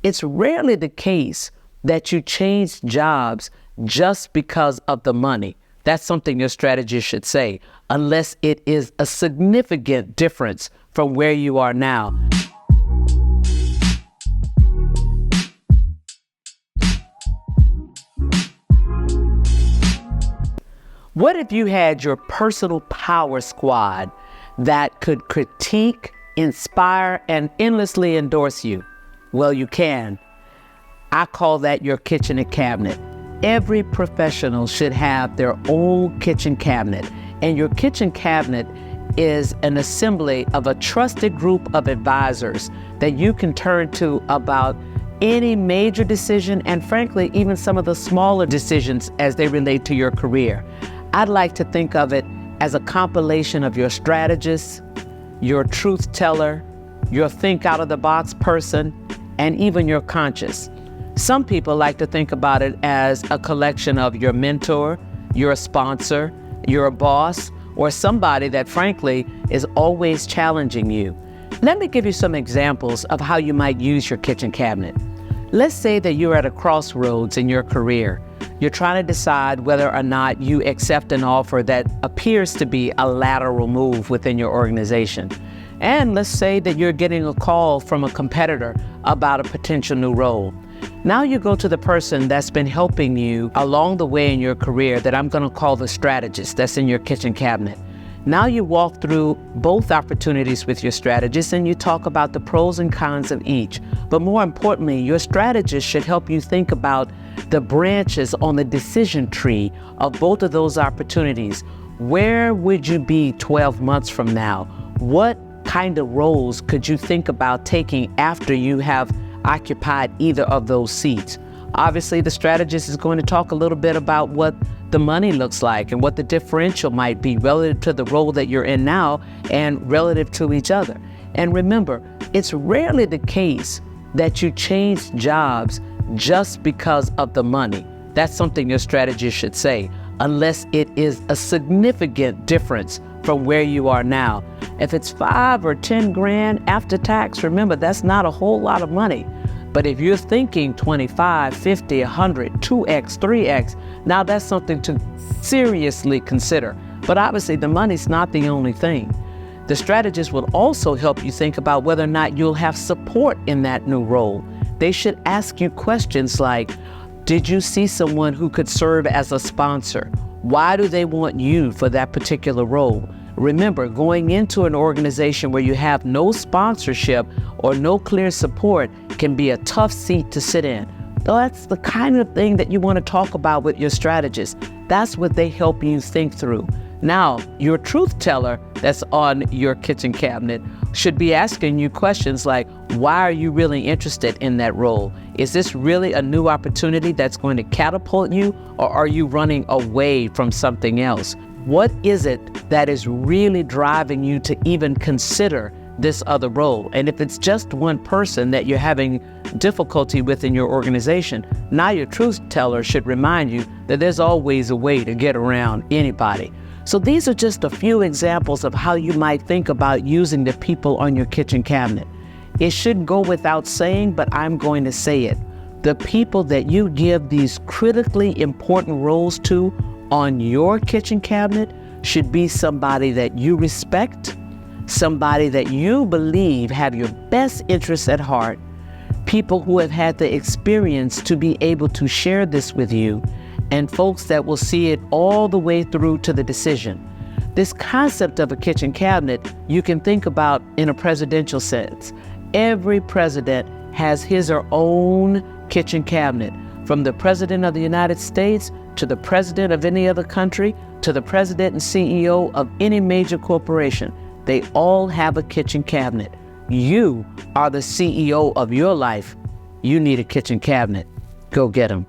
It's rarely the case that you change jobs just because of the money. That's something your strategist should say, unless it is a significant difference from where you are now. What if you had your personal power squad that could critique, inspire, and endlessly endorse you? Well, you can. I call that your kitchen and cabinet. Every professional should have their own kitchen cabinet, and your kitchen cabinet is an assembly of a trusted group of advisors that you can turn to about any major decision and, frankly, even some of the smaller decisions as they relate to your career. I'd like to think of it as a compilation of your strategist, your truth teller, your think out of the box person, and even your conscious. Some people like to think about it as a collection of your mentor, your sponsor, your boss, or somebody that frankly is always challenging you. Let me give you some examples of how you might use your kitchen cabinet. Let's say that you're at a crossroads in your career. You're trying to decide whether or not you accept an offer that appears to be a lateral move within your organization. And let's say that you're getting a call from a competitor about a potential new role. Now you go to the person that's been helping you along the way in your career that I'm going to call the strategist that's in your kitchen cabinet. Now you walk through both opportunities with your strategist and you talk about the pros and cons of each. But more importantly, your strategist should help you think about the branches on the decision tree of both of those opportunities. Where would you be 12 months from now? What kind of roles could you think about taking after you have occupied either of those seats? Obviously, the strategist is going to talk a little bit about what the money looks like and what the differential might be relative to the role that you're in now and relative to each other. And remember, it's rarely the case that you change jobs just because of the money. That's something your strategist should say, unless it is a significant difference from where you are now. If it's 5 or 10 grand after tax, remember, that's not a whole lot of money. But if you're thinking 25, 50, 100, 2x, 3x, now that's something to seriously consider. But obviously the money's not the only thing. The strategist will also help you think about whether or not you'll have support in that new role. They should ask you questions like, did you see someone who could serve as a sponsor? Why do they want you for that particular role? Remember, going into an organization where you have no sponsorship or no clear support can be a tough seat to sit in. That's the kind of thing that you want to talk about with your strategist. That's what they help you think through. Now, your truth teller that's on your kitchen cabinet should be asking you questions like, why are you really interested in that role? Is this really a new opportunity that's going to catapult you, or are you running away from something else? What is it that is really driving you to even consider this other role? And if it's just one person that you're having difficulty with in your organization, now your truth teller should remind you that there's always a way to get around anybody. So these are just a few examples of how you might think about using the people on your kitchen cabinet. It shouldn't go without saying, but I'm going to say it. The people that you give these critically important roles to on your kitchen cabinet should be somebody that you respect, somebody that you believe have your best interests at heart, people who have had the experience to be able to share this with you, and folks that will see it all the way through to the decision. This concept of a kitchen cabinet you can think about in a presidential sense. Every president has his or own kitchen cabinet, from the president of the United States to the president of any other country to the president and CEO of any major corporation. They all have a kitchen cabinet. You are the CEO of your life. You need a kitchen cabinet. Go get them.